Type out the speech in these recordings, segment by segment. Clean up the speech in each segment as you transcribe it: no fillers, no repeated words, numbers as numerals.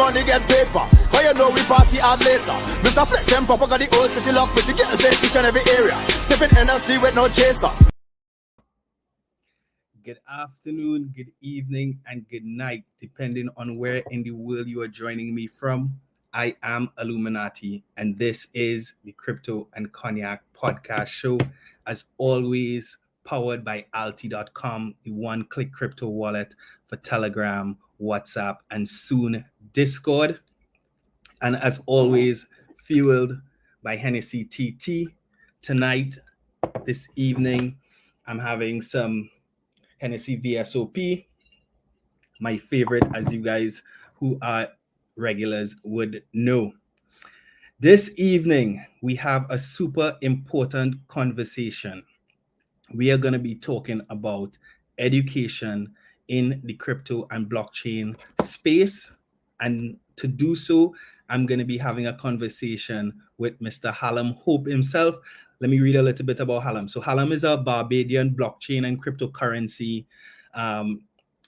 money get paper. But you know we party hard later. Mr. Flex and Papa got the old city lock with the get each and every area. Sipping NLC with no chaser. Good afternoon, good evening, and good night, depending on where in the world you are joining me from. I am Alluminati, and this is the Crypto and Cognac podcast show, as always, powered by Alti.com, the one-click crypto wallet for Telegram, WhatsApp, and soon Discord. And as always, fueled by Hennessy TT. Tonight, this evening, I'm having some Hennessy VSOP, my favorite, as you guys who are regulars would know. This evening, we have a super important conversation. We are going to be talking about education in the crypto and blockchain space. And to do so, I'm going to be having a conversation with Mr. Hallam Hope himself. Let me read a little bit about Hallam. So Hallam is a Barbadian blockchain and cryptocurrency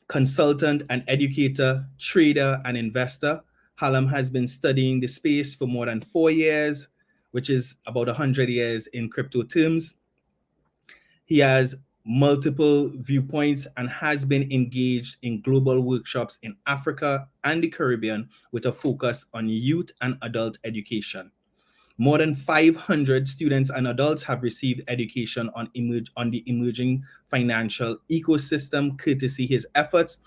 consultant and educator, trader, and investor. Hallam has been studying the space for more than 4 years, which is about 100 years in crypto terms. He has multiple viewpoints and has been engaged in global workshops in Africa and the Caribbean with a focus on youth and adult education. More than 500 students and adults have received education on the emerging financial ecosystem courtesy his efforts.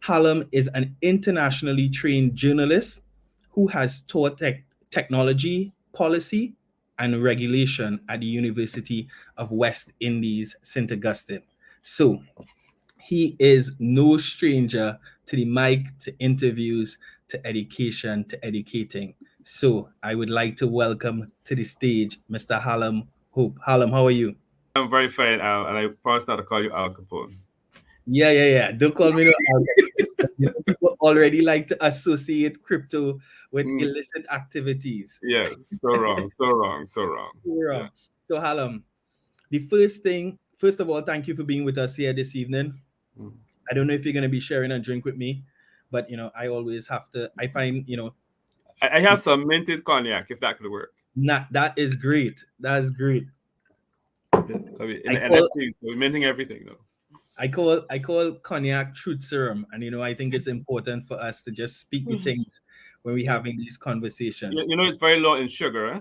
Hallam is an internationally trained journalist who has taught technology, policy, and regulation at the University of West Indies, St. Augustine. So he is no stranger to the mic, to interviews, to education, to educating. So I would like to welcome to the stage Mr. Hallam Hope. Hallam, how are you? I'm very fine, Al, and I promise not to call you Al Capone. Yeah. Don't call me no Al Capone. People already like to associate crypto with illicit activities. Yes, so wrong. Yeah. So Hallam, first of all, thank you for being with us here this evening. I don't know if you're going to be sharing a drink with me, but I always have to. I find I have some minted cognac, if that could work. That is great. That's great. NFT, so we're minting everything, though. I call cognac truth serum, and I think it's important for us to just speak the things when we're having these conversations. It's very low in sugar, eh?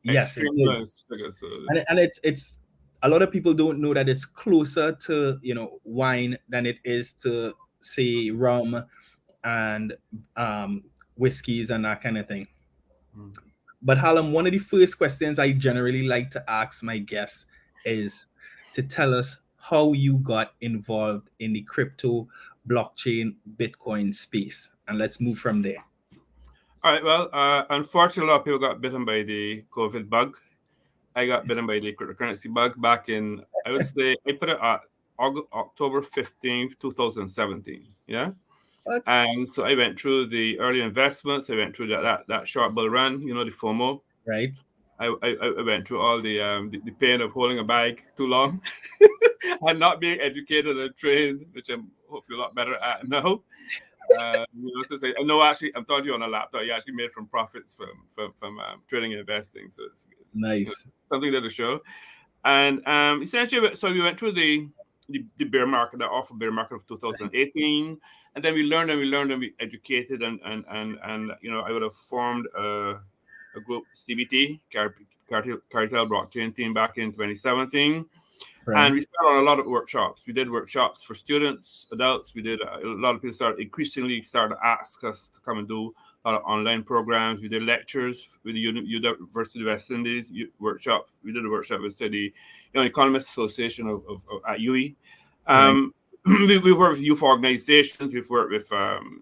Yes, it low in is. sugar, so and it's a lot of people don't know that it's closer to wine than it is to, say, rum and whiskeys and that kind of thing. But Hallam, one of the first questions I generally like to ask my guests is to tell us how you got involved in the crypto, blockchain, Bitcoin space. And let's move from there. All right, well, unfortunately, a lot of people got bitten by the COVID bug. I got bitten by the cryptocurrency bug back in, I would say, I put it at October 15th, 2017, yeah? What? And so I went through the early investments. I went through that short bull run, the FOMO. Right. I went through all the pain of holding a bag too long and not being educated and trained, which I'm hopefully a lot better at now. Since I know, actually, I'm talking to you on a laptop. You actually made from profits from trading and investing. So it's nice. Something to show. And essentially, so we went through the bear market, the awful bear market of 2018. And then we learned and we educated and I would have formed a group, CBT, Cartel Blockchain Team, back in 2017. Right. And we started on a lot of workshops. We did workshops for students, adults. We did a lot of people increasingly started to ask us to come and do a lot of online programs. We did lectures with the University of West Indies workshops. We did a workshop with the Economist Association at UE. We work with youth organizations. We've worked with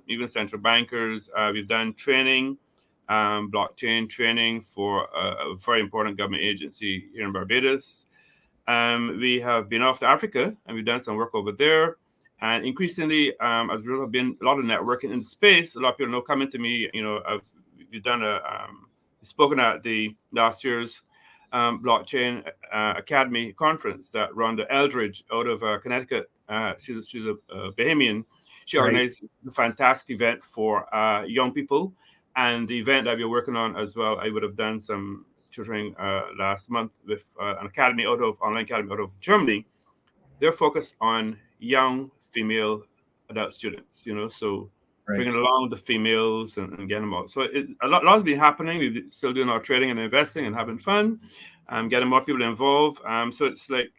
even central bankers. We've done training, blockchain training for a very important government agency here in Barbados. We have been off to Africa and we've done some work over there. And increasingly, as there have been a lot of networking in the space, a lot of people know coming to me. We've done spoken at the last year's blockchain Academy conference that run the Eldridge out of Connecticut. She's a Bahamian She organized a fantastic event for young people. And the event that we're working on as well, I would have done some tutoring last month with an academy online academy out of Germany. They're focused on young female adult students, so bringing along the females and getting them out. So a lot has been happening. We're still doing our trading and investing and having fun, getting more people involved. So it's like,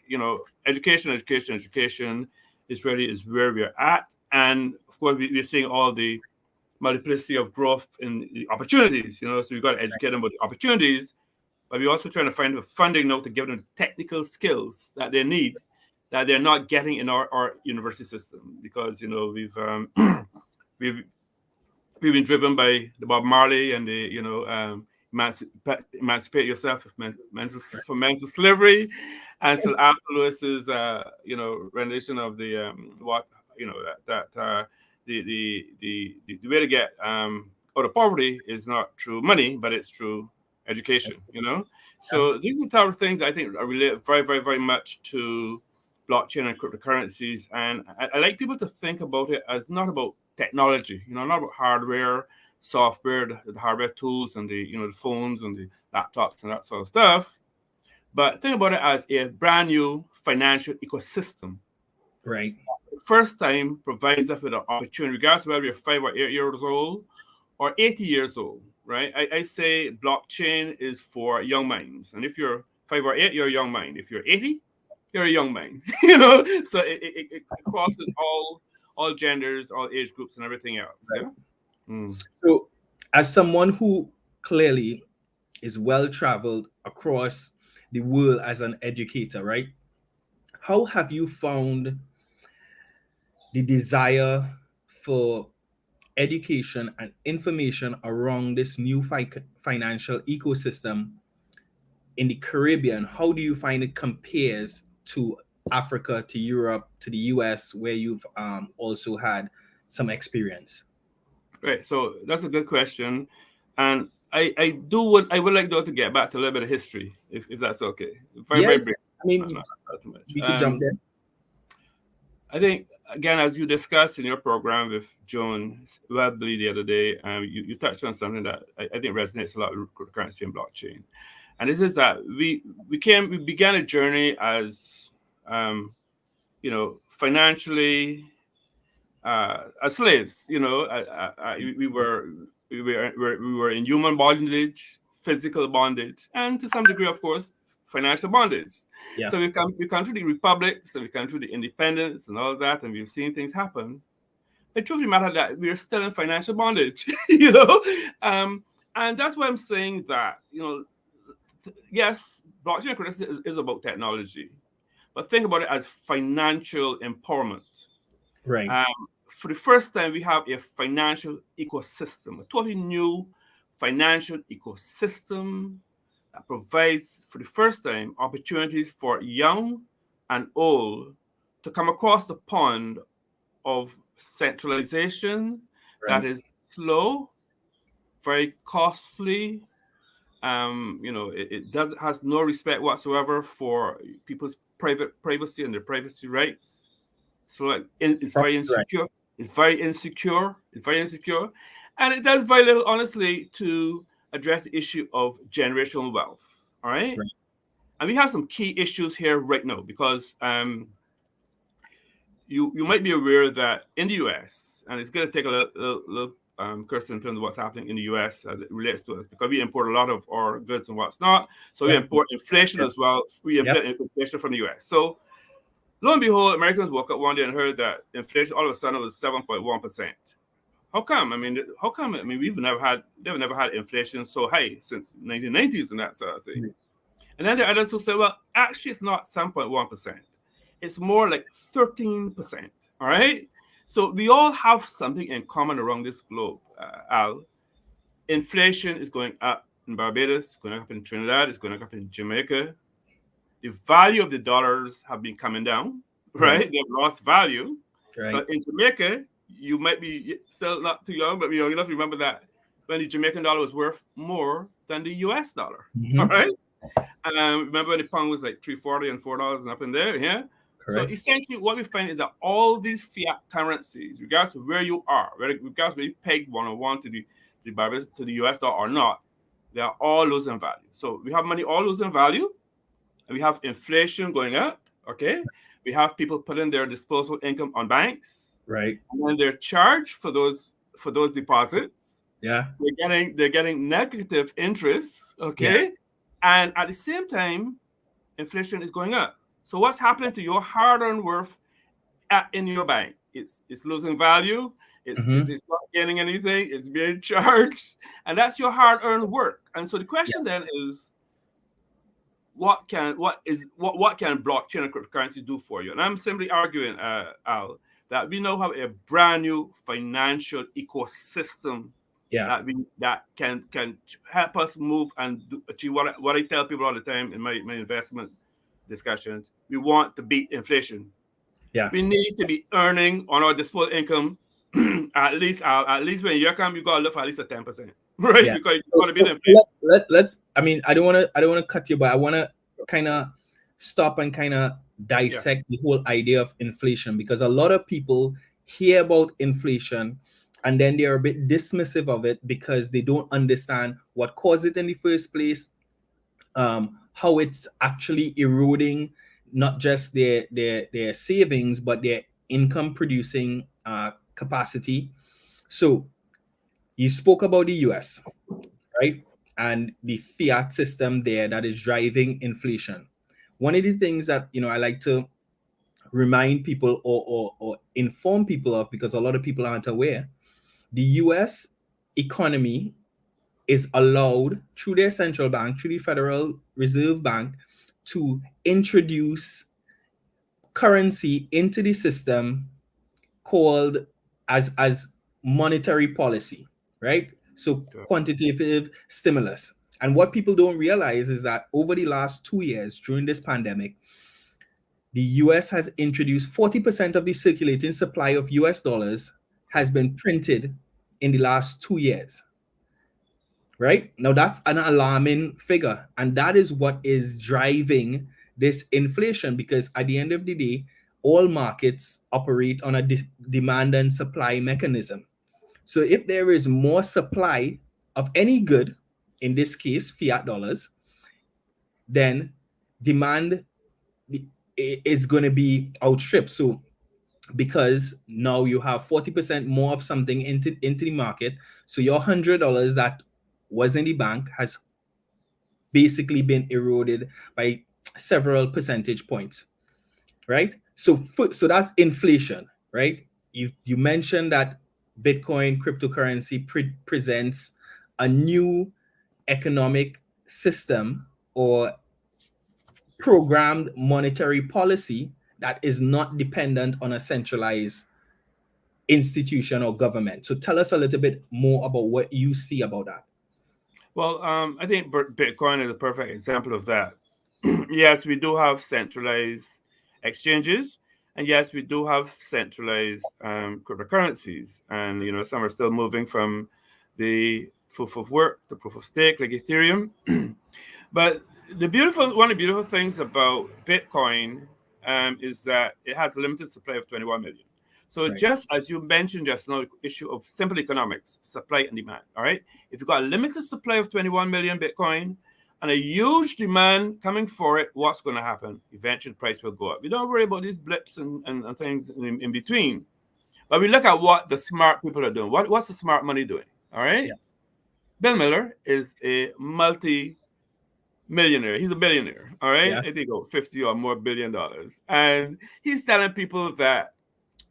education is where we're at. And of course, we're seeing all the multiplicity of growth in the opportunities, so we've got to educate them about the opportunities, but we're also trying to find the funding now to give them technical skills that they need that they're not getting in our university system, because we've been driven by the Bob Marley and the emancipate yourself from mental slavery, and so Alfred Lewis's rendition of the the way to get out of poverty is not through money, but it's through education. So these are the type of things I think are related very, very, very much to blockchain and cryptocurrencies. And I like people to think about it as not about technology, not about hardware, software, the hardware tools and the the phones and the laptops and that sort of stuff, but think about it as a brand new financial ecosystem. Right. First time provides us with an opportunity, regardless of whether you're 5 or 8 years old or 80 years old, right? I say blockchain is for young minds. And if you're 5 or 8, you're a young mind. If you're 80, you're a young mind, So it crosses all genders, all age groups and everything else. Right. Yeah? So as someone who clearly is well-traveled across the world as an educator, right? How have you found the desire for education and information around this new financial ecosystem in the Caribbean? How do you find it compares to Africa, to Europe, to the US, where you've also had some experience? Right. So that's a good question. And I would like though to get back to a little bit of history, if that's okay. Very brief. I mean, not too much. We can jump there. I think, again, as you discussed in your program with Joan Webley the other day, you touched on something that I think resonates a lot with cryptocurrency and blockchain. And this is that we began a journey as, financially as slaves. We were in human bondage, physical bondage, and to some degree, of course, financial bondage. Yeah. So we've come through the republics, and we've come through the independence and all of that, and we've seen things happen. The truth of the matter that we're still in financial bondage, and that's why I'm saying that, yes, blockchain cryptocurrency is about technology, but think about it as financial empowerment. Right. For the first time, we have a financial ecosystem, a totally new financial ecosystem that provides, for the first time, opportunities for young and old to come across the pond of centralization that is slow, very costly. It has no respect whatsoever for people's privacy and their privacy rights. So it's very insecure. It's very insecure. And it does very little, honestly, to address the issue of generational wealth. All right. And we have some key issues here right now, because you might be aware that in the US, and it's going to take a little question in terms of what's happening in the US as it relates to us, because we import a lot of our goods and what's not. So we import inflation as well. We import inflation from the US. So lo and behold, Americans woke up one day and heard that inflation all of a sudden was 7.1%. How come? I mean, they've never had inflation so high since 1990s and that sort of thing. And then there are others who say, well, actually, it's not 7.1%. It's more like 13%. All right. So we all have something in common around this globe, Al. Inflation is going up in Barbados, it's going up in Trinidad, it's going up in Jamaica. The value of the dollars have been coming down, right? They've lost value. Right. So in Jamaica, you might be still not too young, but you're young enough to remember that when the Jamaican dollar was worth more than the US dollar. All right. Remember when the pound was like $3.40 and $4 and up in there? Yeah. So essentially, what we find is that all these fiat currencies, regardless of where you are, regardless whether you peg 101 to the Barbados to the US dollar or not, they are all losing value. So we have money all losing value, and we have inflation going up. Okay, we have people putting their disposable income on banks, right? And when they're charged for those deposits, yeah, they're getting negative interest. Okay, and at the same time, inflation is going up. So what's happening to your hard-earned worth in your bank? It's losing value. It's not gaining anything. It's being charged, and that's your hard-earned work. And so the question then is, what can blockchain and cryptocurrency do for you? And I'm simply arguing, Al, that we now have a brand new financial ecosystem that can help us move and achieve what I tell people all the time in my investment discussions. We want to beat inflation. We need to be earning on our disposable income at least when you come, you gotta look for at least a 10%, right? Because you gotta beat inflation. Let's. I mean, I don't want to cut you, but I want to kind of stop and kind of dissect the whole idea of inflation, because a lot of people hear about inflation and then they're a bit dismissive of it because they don't understand what caused it in the first place, how it's actually eroding not just their savings but their income producing capacity. So you spoke about the US, right? And the fiat system there that is driving inflation. One of the things that I like to remind people or inform people of, because a lot of people aren't aware, the US economy is allowed through their central bank, through the Federal Reserve Bank, to introduce currency into the system called as monetary policy, right? So quantitative stimulus. And what people don't realize is that over the last 2 years during this pandemic, the US has introduced 40% of the circulating supply of US dollars has been printed in the last 2 years. Right? Now that's an alarming figure. And that is what is driving this inflation, because at the end of the day, all markets operate on a demand and supply mechanism. So if there is more supply of any good, in this case, fiat dollars, then demand is going to be outstripped. So because now you have 40% more of something into the market, so your $100 that was in the bank has basically been eroded by several percentage points, right? So that's inflation, right? You mentioned that Bitcoin cryptocurrency presents a new economic system or programmed monetary policy that is not dependent on a centralized institution or government. So tell us a little bit more about what you see about that. Well, I think Bitcoin is a perfect example of that. Yes, we do have centralized exchanges, and yes, we do have centralized cryptocurrencies, and some are still moving from the proof of work to proof of stake, like Ethereum. But one of the beautiful things about Bitcoin is that it has a limited supply of 21 million. So just as you mentioned just now, the issue of simple economics, supply and demand, all right? If you've got a limited supply of 21 million Bitcoin and a huge demand coming for it, what's going to happen? Eventually the price will go up. We don't worry about these blips and things in between. But we look at what the smart people are doing. What's the smart money doing, all right? Yeah. Bill Miller is a multi-millionaire. He's a billionaire, all right? Yeah. I think $50 or more billion. And he's telling people that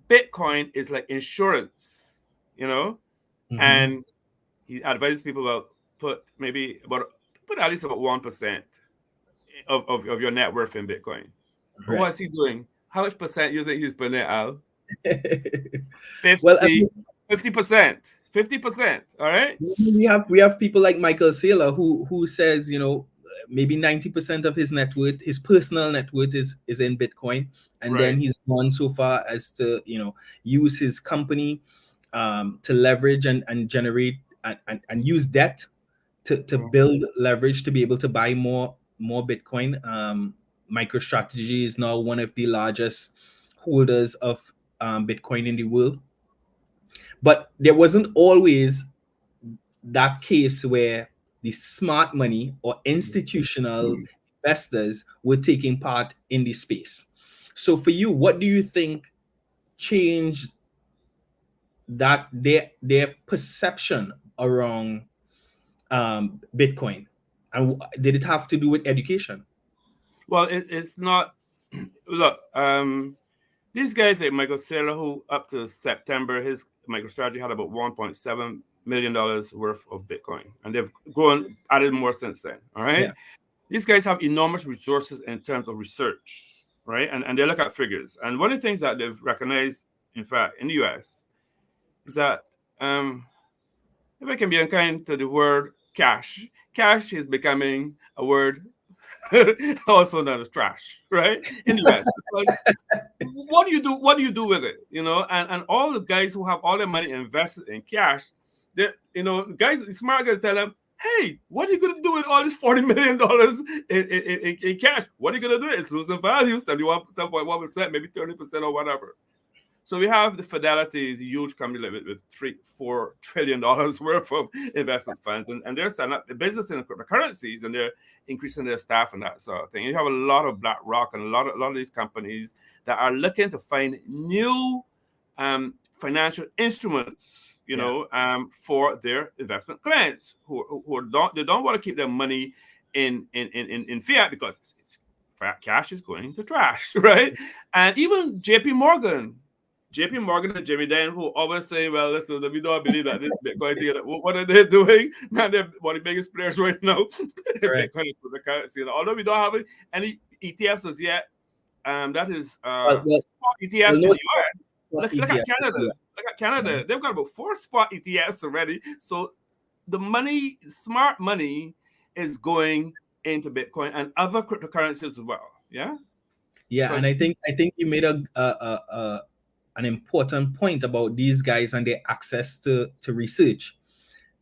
Bitcoin is like insurance, and he advises people about put at least about 1% of your net worth in Bitcoin. Right. What's he doing? How much percent you think he's putting in, Al? 50%. 50%. All right. We have people like Michael Saylor who says, maybe 90% of his net worth, his personal net worth is in Bitcoin. And then he's gone so far as to, use his company to leverage and generate and use debt to build leverage to be able to buy more Bitcoin. Microstrategy is now one of the largest holders of Bitcoin in the world. But there wasn't always that case where the smart money or institutional investors were taking part in the space. So for you, what do you think changed that their perception around Bitcoin? And did it have to do with education? Well, it's not. Look, these guys like Michael Saylor, who up to September, his MicroStrategy had about $1.7 million worth of Bitcoin, and they've added more since then. All right. Yeah. These guys have enormous resources in terms of research, right? And they look at figures. And one of the things that they've recognized, in fact, in the US, is that if I can be unkind to the word cash is becoming a word also known as trash, right? In the US. Because what do you do? What do you do with it? You know, and all the guys who have all their money invested in cash, guys, smart guys tell them, hey, what are you going to do with all this $40 million in cash? What are you going to do? It's losing value, 71.1%, maybe 30% or whatever. So we have the Fidelity, is a huge company with $3-4 trillion worth of investment funds, and they're setting up the business in cryptocurrencies, and they're increasing their staff and that sort of thing. You have a lot of BlackRock and a lot of these companies that are looking to find new financial instruments, for their investment clients who don't want to keep their money in fiat because cash is going to trash, right? And even JP Morgan and Jimmy Dan, who always say, well, listen, we don't believe that this Bitcoin thing, what are they doing? Man, they're one of the biggest players right now. Bitcoin is the currency. Although we don't have any ETFs as yet, that is spot ETFs in the US. Look at Canada. Look at Canada. Yeah. They've got about 4 spot ETFs already. So the smart money is going into Bitcoin and other cryptocurrencies as well. Yeah. Yeah, so, and I think you made an important point about these guys and their access to research.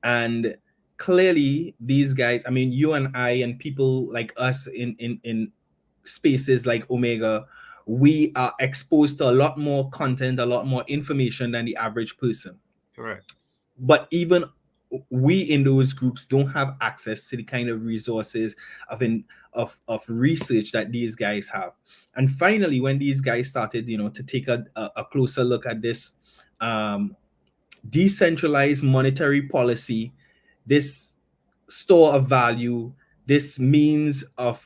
And clearly these guys, I mean, you and I and people like us in spaces like Omega, we are exposed to a lot more content, a lot more information than the average person. Correct. But even we in those groups don't have access to the kind of resources of research that these guys have. And finally, when these guys started, to take a closer look at this decentralized monetary policy, this store of value, this means of,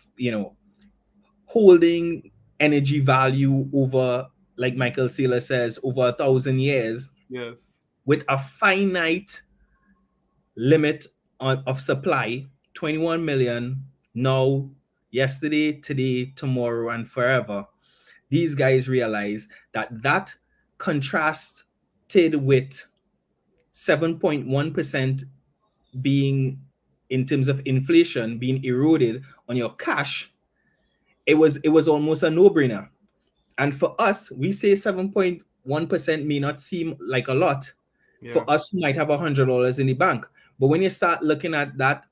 holding energy value over, like Michael Saylor says, over 1,000 years. Yes. With a finite limit of supply, 21 million now, yesterday, today, tomorrow, and forever. These guys realize that contrasted with 7.1% being, in terms of inflation, being eroded on your cash. It was almost a no-brainer. And for us, we say 7.1% may not seem like a lot. Yeah. For us who might have $100 in the bank. But when you start looking at that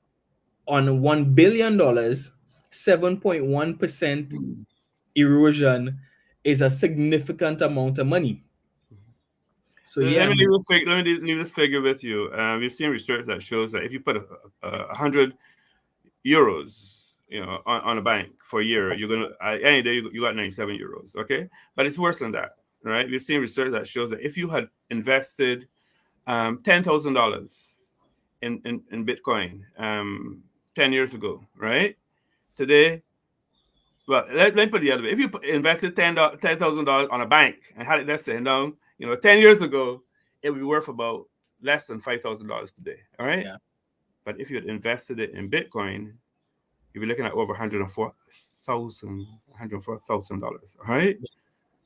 on $1 billion, 7.1% erosion is a significant amount of money. So let me leave this figure with you. We've seen research that shows that if you put 100 euros, on a bank for a year, you're gonna any day you got 97 euros. Okay, but it's worse than that, right? We've seen research that shows that if you had invested $10,000 in Bitcoin 10 years ago, right? Today, well, let me put it the other way. If you invested $10,000 on a bank and had it there sitting down, 10 years ago, it would be worth about less than $5,000 today. All right. Yeah. But if you had invested it in Bitcoin, you'd be looking at over $104,000. All right.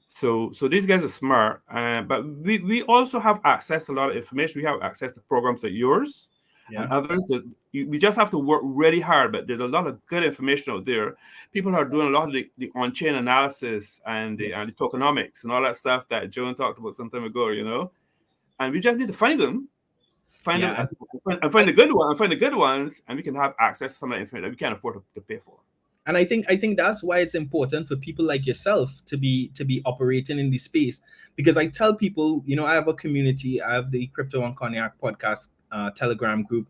So these guys are smart, but we also have access to a lot of information. We have access to programs like yours and others that we just have to work really hard. But there's a lot of good information out there. People are doing a lot of the on-chain analysis and the tokenomics and all that stuff that Joan talked about some time ago. And we just need to find them. Find the good ones, and we can have access to some of the information that we can't afford to pay for. And I think that's why it's important for people like yourself to be operating in the space. Because I tell people, I have a community. I have the Crypto and Cognac podcast Telegram group,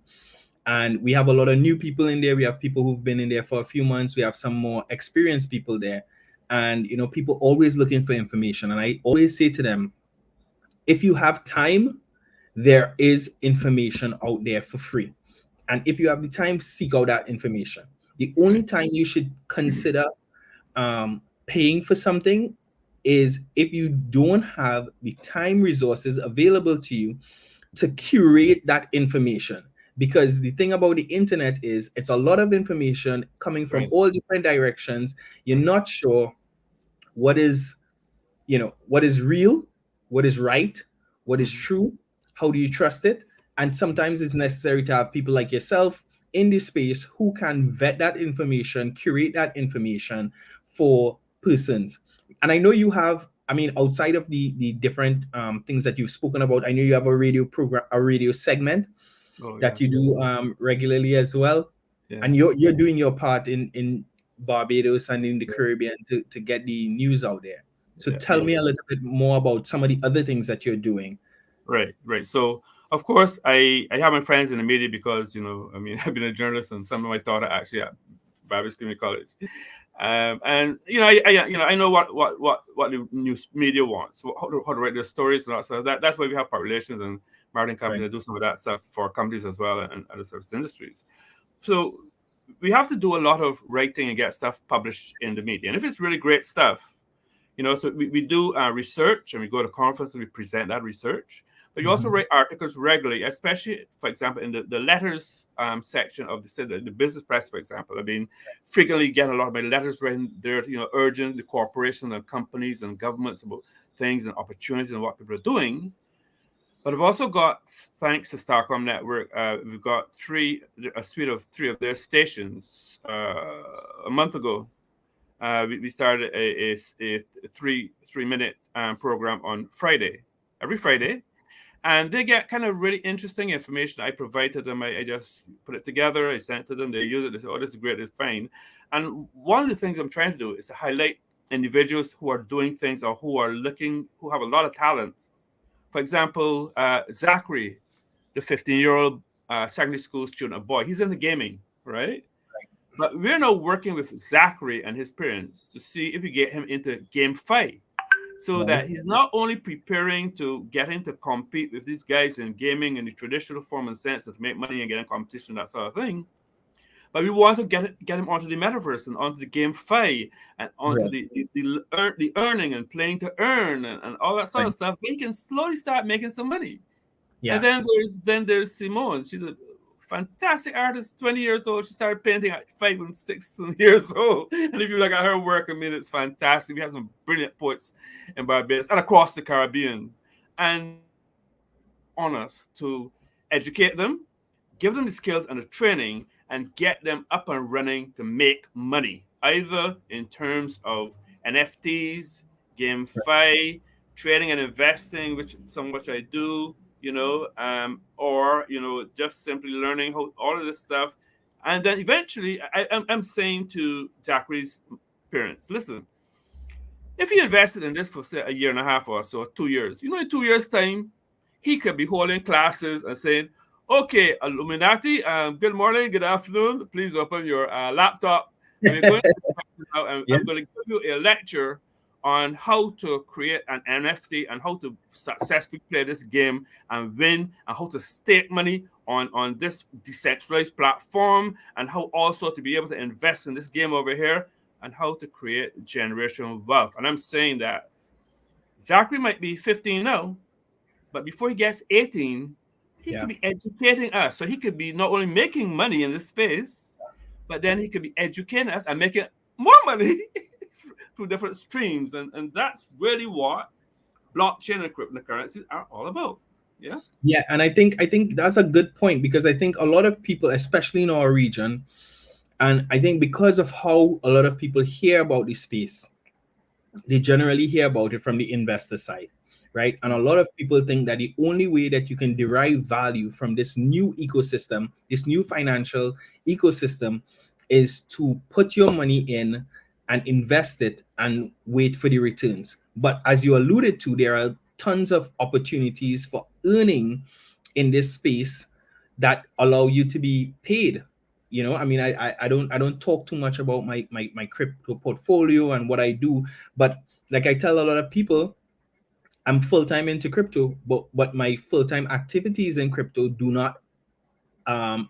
and we have a lot of new people in there. We have people who've been in there for a few months. We have some more experienced people there, and people always looking for information. And I always say to them, if you have time, there is information out there for free. And if you have the time, seek out that information. The only time you should consider paying for something is if you don't have the time resources available to you to curate that information. Because the thing about the internet is it's a lot of information coming from all different directions. You're not sure what is real, what is right, what is true, how do you trust it? And sometimes it's necessary to have people like yourself in this space who can vet that information, curate that information for persons. And I know you have, outside of the different things that you've spoken about, I know you have a radio program, a radio segment that you do regularly as well. Yeah. And you're doing your part in Barbados and in the Caribbean to get the news out there. So tell me a little bit more about some of the other things that you're doing. Right. So, of course, I have my friends in the media because, I've been a journalist and some of my thought are actually at Barbados Community College. And, I know what the news media wants, how to write their stories and all. So that's why we have public relations and marketing companies that do some of that stuff for companies as well and other service industries. So we have to do a lot of writing and get stuff published in the media. And if it's really great stuff, so we do research and we go to conferences and we present that research. But you also write articles regularly, especially, for example, in the letters section of the business press, for example. I've been frequently getting a lot of my letters written there, urging the corporations and companies and governments about things and opportunities and what people are doing. But I've also got, thanks to Starcom Network, we've got a suite of three of their stations. A month ago, we started a 3-minute program on every Friday. And they get kind of really interesting information. I provided them. I just put it together. I sent it to them. They use it. They say, oh, this is great. It's fine. And one of the things I'm trying to do is to highlight individuals who are doing things or who have a lot of talent. For example, Zachary, the 15-year-old secondary school student, a boy, he's into gaming, right? But we're now working with Zachary and his parents to see if we get him into GameFi. So that he's not only preparing to get him to compete with these guys in gaming in the traditional form and sense to make money and get in competition, that sort of thing, but we want to get him onto the metaverse and onto the GameFi and onto the earning and playing to earn and all that sort of stuff. He can slowly start making some money. Yes. And then there's Simone. She's a fantastic artist, 20 years old. She started painting at 5 and 6 years old. And if you look at her work, it's fantastic. We have some brilliant poets in Barbados and across the Caribbean. And on us to educate them, give them the skills and the training, and get them up and running to make money, either in terms of NFTs, GameFi, trading and investing, which I do, or just simply learning how all of this stuff. And then eventually I'm saying to Zachary's parents, listen, if he invested in this for say a year and a half or so, 2 years, in 2 years' time, he could be holding classes and saying, okay, Alluminati, good morning, good afternoon, please open your laptop. I'm going to give you a lecture on how to create an NFT and how to successfully play this game and win, and how to stake money on this decentralized platform, and how also to be able to invest in this game over here, and how to create generational wealth. And I'm saying that Zachary might be 15 now, but before he gets 18, he could be educating us. So he could be not only making money in this space, but then he could be educating us and making more money through different streams. And that's really what blockchain and cryptocurrencies are all about. Yeah. Yeah. And I think that's a good point, because I think a lot of people, especially in our region, and I think because of how a lot of people hear about this space, they generally hear about it from the investor side, right? And a lot of people think that the only way that you can derive value from this new ecosystem, this new financial ecosystem, is to put your money in and invest it and wait for the returns. But as you alluded to, there are tons of opportunities for earning in this space that allow you to be paid. You know, I mean, I don't talk too much about my crypto portfolio and what I do, but like I tell a lot of people, I'm full-time into crypto, but my full-time activities in crypto do not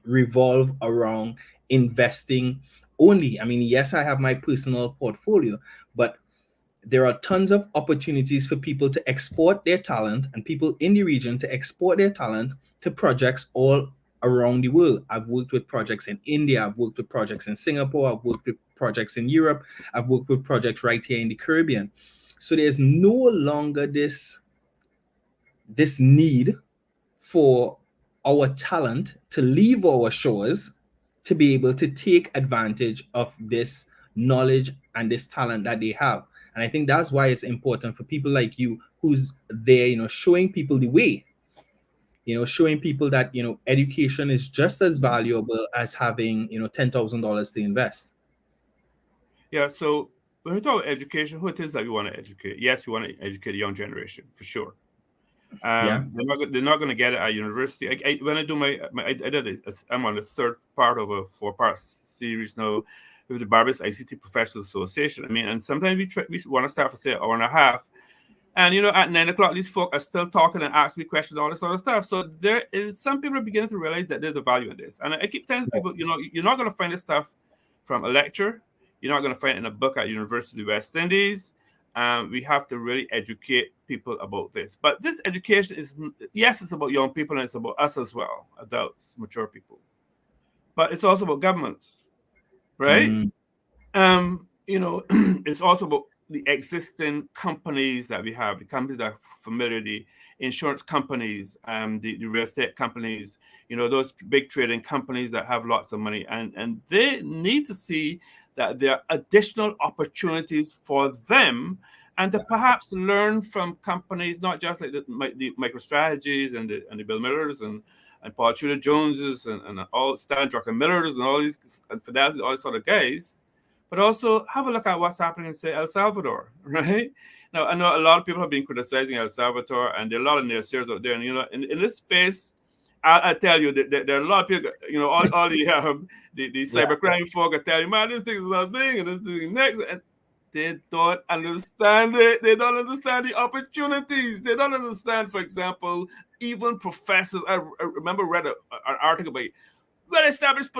revolve around investing only. I mean, yes, I have my personal portfolio, but there are tons of opportunities for people to export their talent and people in the region to export their talent to projects all around the world. I've worked with projects in India, I've worked with projects in Singapore, I've worked with projects in Europe, I've worked with projects right here in the Caribbean. So there's no longer this need for our talent to leave our shores to be able to take advantage of this knowledge and this talent that they have. And I think that's why it's important for people like you who's there, you know, showing people the way, you know, showing people that, you know, education is just as valuable as having, you know, $10,000 to invest. Yeah. So when we talk about education, who it is that we want to educate? Yes, we want to educate the young generation for sure. Yeah. They're not going to get it at university. When I do I did it. I'm on the third part of a 4-part series now with the Barbados ICT Professional Association. I mean, and sometimes we want to start for say an hour and a half, and you know, at 9 o'clock, these folk are still talking and asking me questions, all this sort of stuff. So there is some people are beginning to realize that there's a value in this, and I keep telling people, you know, you're not going to find this stuff from a lecture. You're not going to find it in a book at University of the West Indies. We have to really educate people about this. But this education is, yes, it's about young people and it's about us as well, adults, mature people. But it's also about governments, right? You know, it's also about the existing companies that we have, the companies that are familiar, the insurance companies, the real estate companies, you know, those big trading companies that have lots of money. And they need to see that there are additional opportunities for them and to perhaps learn from companies, not just like the Microstrategies and the Bill Millers and Paul Tudor Joneses and all Stan Druckenmillers and all these and Fidelity, all these sort of guys, but also have a look at what's happening in, say, El Salvador, right? Now, I know a lot of people have been criticizing El Salvador, and there are a lot of naysayers out there. And, you know, in this space, I tell you that there are a lot of people, you know, all the cybercrime folk are telling you, man, this thing is not thing, and this thing is next. And they don't understand it. They don't understand the opportunities. They don't understand, for example, even professors. I remember read an article by a well-established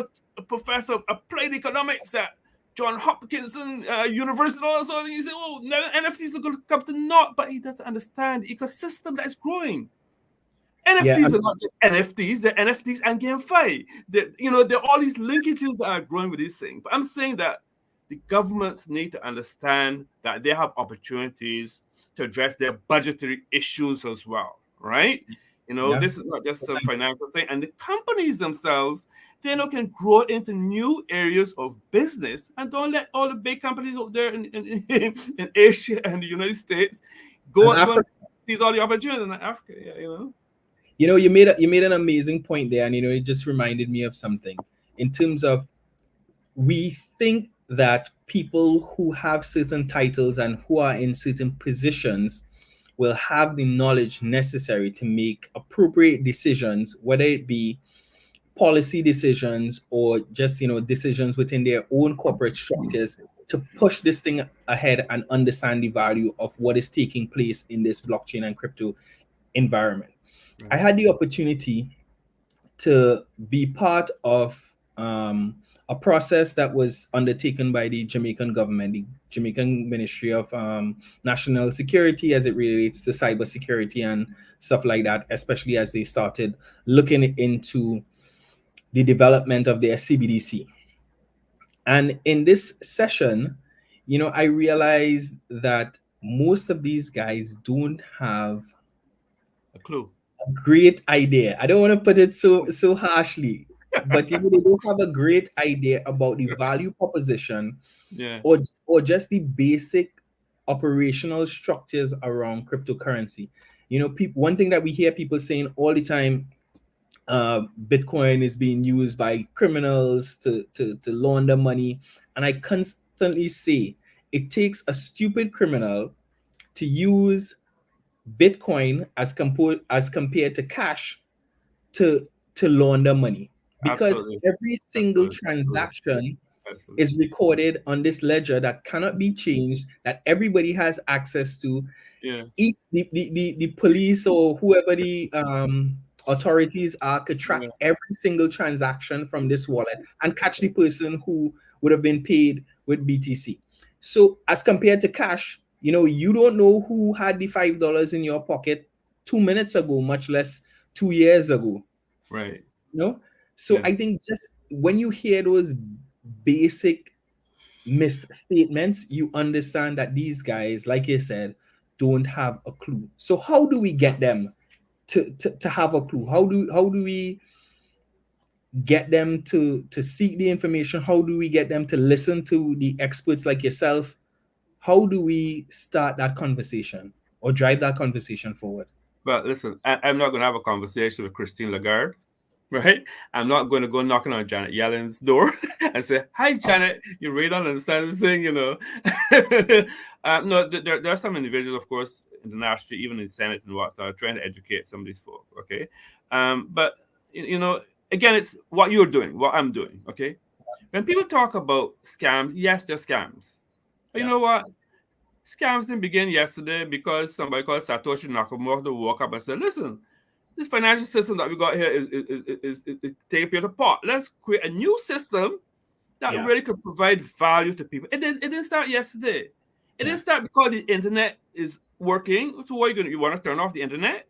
professor of applied economics at John Hopkins University, and all that. And you say, oh, now NFTs are going to come to naught, but he doesn't understand the ecosystem that is growing. NFTs are not just NFTs, they're NFTs and GameFi. You know, there are all these linkages that are growing with these things. But I'm saying that the governments need to understand that they have opportunities to address their budgetary issues as well, right? You know, this is not just some financial thing. And the companies themselves, they know can grow into new areas of business, and don't let all the big companies out there in Asia and the United States go and seize all the opportunities in Africa. Yeah, you know. You know, you made an amazing point there, and you know, it just reminded me of something in terms of we think that people who have certain titles and who are in certain positions will have the knowledge necessary to make appropriate decisions, whether it be policy decisions or just, you know, decisions within their own corporate structures to push this thing ahead and understand the value of what is taking place in this blockchain and crypto environment. I had the opportunity to be part of a process that was undertaken by the Jamaican government, the Jamaican Ministry of National Security, as it relates to cybersecurity and stuff like that, especially as they started looking into the development of their CBDC. And in this session, you know, I realized that most of these guys don't have a clue. A great idea. I don't want to put it so harshly, but you know, they don't have a great idea about the value proposition, or just the basic operational structures around cryptocurrency. You know, one thing that we hear people saying all the time Bitcoin is being used by criminals to launder money. And I constantly say it takes a stupid criminal to use Bitcoin as compared to cash to launder money, because Absolutely. every single Absolutely. transaction Absolutely. is recorded on this ledger that cannot be changed, that everybody has access to. Yeah. The police or whoever the authorities are could track Yeah. every single transaction from this wallet and catch the person who would have been paid with BTC. So as compared to cash, you don't know who had the $5 in your pocket 2 minutes ago, much less 2 years ago. Right. So Yeah. I think just when you hear those basic misstatements, you understand that these guys, like you said, don't have a clue. So how do we get them to have a clue? How do we get them to seek the information? How do we get them to listen to the experts like yourself? How do we start that conversation or drive that conversation forward? But listen, I'm not going to have a conversation with Christine Lagarde, right? I'm not going to go knocking on Janet Yellen's door and say, "Hi, Janet, you really don't understand this thing, No, there are some individuals, of course, in the national, even in the Senate and what, are trying to educate some of these folk, okay? But, again, it's what you're doing, what I'm doing, okay? When people talk about scams, yes, they're scams. But you know what? Scams didn't begin yesterday because somebody called Satoshi Nakamoto woke up and said, "Listen, this financial system that we got here is taking people apart. Let's create a new system that really could provide value to people." It didn't start yesterday. It didn't start because the internet is working. So what you want to turn off the internet?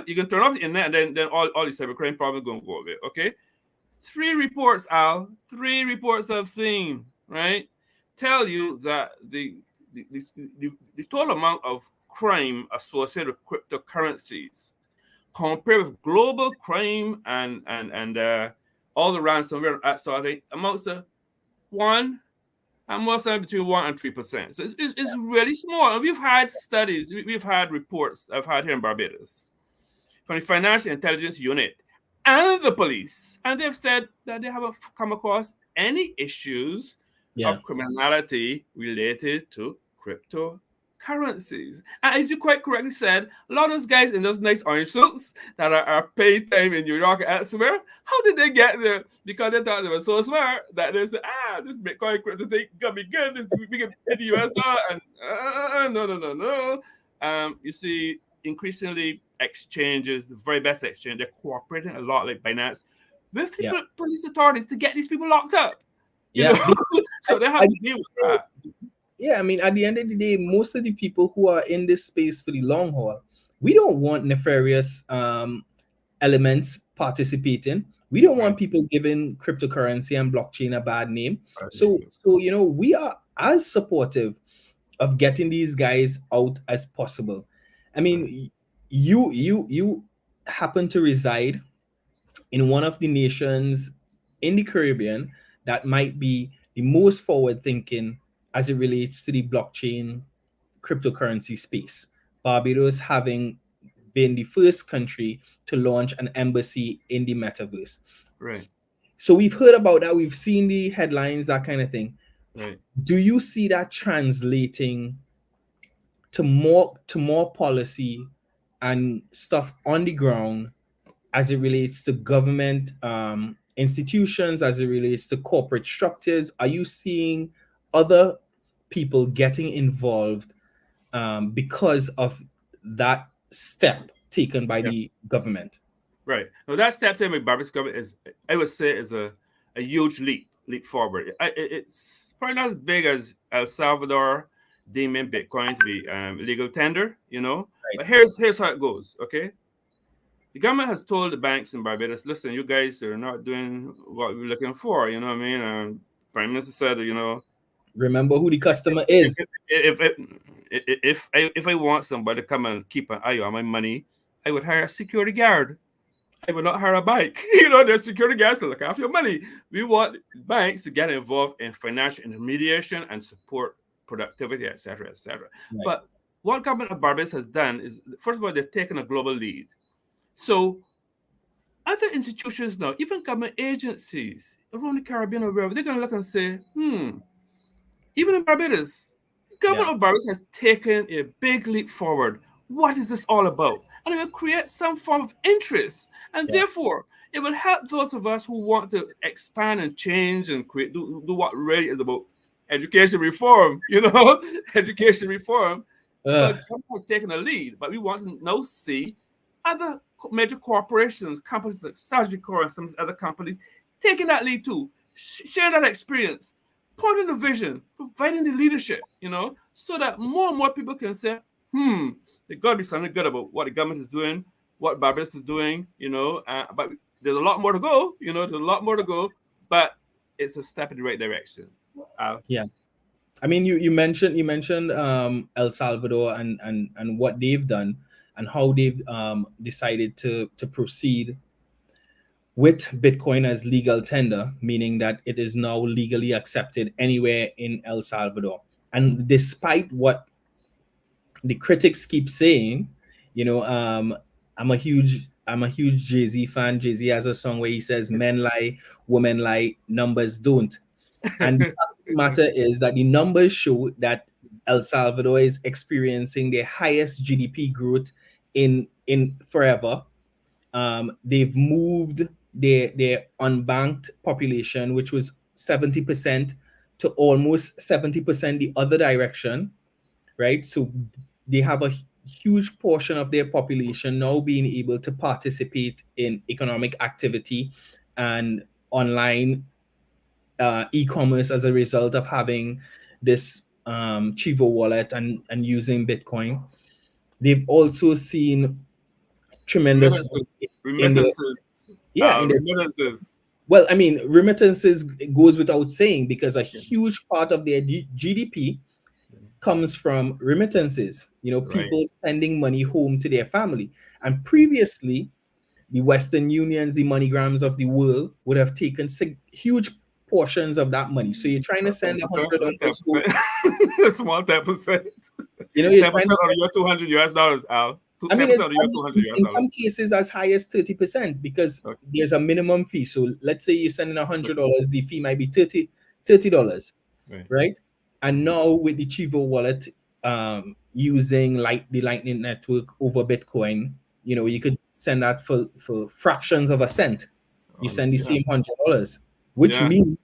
You can turn off the internet and then all the cybercrime problems going to go away. Okay. 3 reports, Al. 3 reports I've seen, right? Tell you that the total amount of crime associated with cryptocurrencies compared with global crime and all the ransomware starting amounts to one, and most of between 1% and 3%. So it's really small. And we've had studies, we've had reports I've had here in Barbados from the Financial Intelligence Unit and the police, and they've said that they haven't come across any issues of criminality related to cryptocurrencies. And as you quite correctly said, a lot of those guys in those nice orange suits that are paying time in New York and elsewhere, how did they get there? Because they thought they were so smart that they said, this Bitcoin crypto thing gonna be good. We can pay the US dollar. And no. You see, increasingly exchanges, the very best exchange, they're cooperating a lot like Binance with the police authorities to get these people locked up. So they have to deal with that. Yeah, I mean, at the end of the day, most of the people who are in this space for the long haul, we don't want nefarious elements participating. We don't want people giving cryptocurrency and blockchain a bad name. So we are as supportive of getting these guys out as possible. I mean, you happen to reside in one of the nations in the Caribbean that might be the most forward thinking as it relates to the blockchain cryptocurrency space. Barbados having been the first country to launch an embassy in the metaverse. Right. So we've heard about that. We've seen the headlines, that kind of thing. Right. Do you see that translating to more policy and stuff on the ground as it relates to government institutions, as it relates to corporate structures? Are you seeing other people getting involved because of that step taken by the government? Right. Now that step taken by Barbados government is, I would say, is a huge leap forward. It's probably not as big as El Salvador deeming Bitcoin to be legal tender, But here's how it goes, okay? The government has told the banks in Barbados, "Listen, you guys are not doing what we're looking for." You know what I mean? Prime Minister said, remember who the customer is. If I want somebody to come and keep an eye on my money, I would hire a security guard. I would not hire a bank. There's security guards to look after your money. We want banks to get involved in financial intermediation and support productivity, etc., etc. Right. But what government of Barbados has done is, first of all, they've taken a global lead. So other institutions now, even government agencies around the Caribbean or wherever, they're going to look and say, even in Barbados, government of Barbados has taken a big leap forward. What is this all about? And it will create some form of interest. And therefore, it will help those of us who want to expand and change and create, do what really is about education reform, education reform. Because government has taken a lead, but we want to now see other major corporations, companies like Sagicor and some of these other companies taking that lead too, sharing that experience, putting the vision, providing the leadership, so that more and more people can say, there's got to be something good about what the government is doing, what Barbados is doing, but there's a lot more to go, there's a lot more to go, but it's a step in the right direction. Yeah. I mean, you mentioned El Salvador and what they've done and how they've decided to proceed with Bitcoin as legal tender, meaning that it is now legally accepted anywhere in El Salvador. And despite what the critics keep saying, I'm a huge Jay-Z fan. Jay-Z has a song where he says, "Men lie, women lie, numbers don't." And the fact of the matter is that the numbers show that El Salvador is experiencing their highest GDP growth in forever. They've moved their unbanked population, which was 70%, to almost 70% the other direction, right? So they have a huge portion of their population now being able to participate in economic activity and online e-commerce as a result of having this Chivo wallet and using Bitcoin. They've also seen tremendous remittances. Remittances. Well, I mean, remittances goes without saying because a huge part of their GDP comes from remittances. People sending money home to their family. And previously, the Western Unions, the MoneyGrams of the world would have taken huge portions of that money. So you're trying to send $100 home. A small 10%. 10% of your $200, Al. I mean, in some cases as high as 30% because there's a minimum fee. So let's say you're sending $100, the fee might be $30, right? And now with the Chivo wallet, using the Lightning Network over Bitcoin, you could send that for fractions of a cent. You send the same $100, which means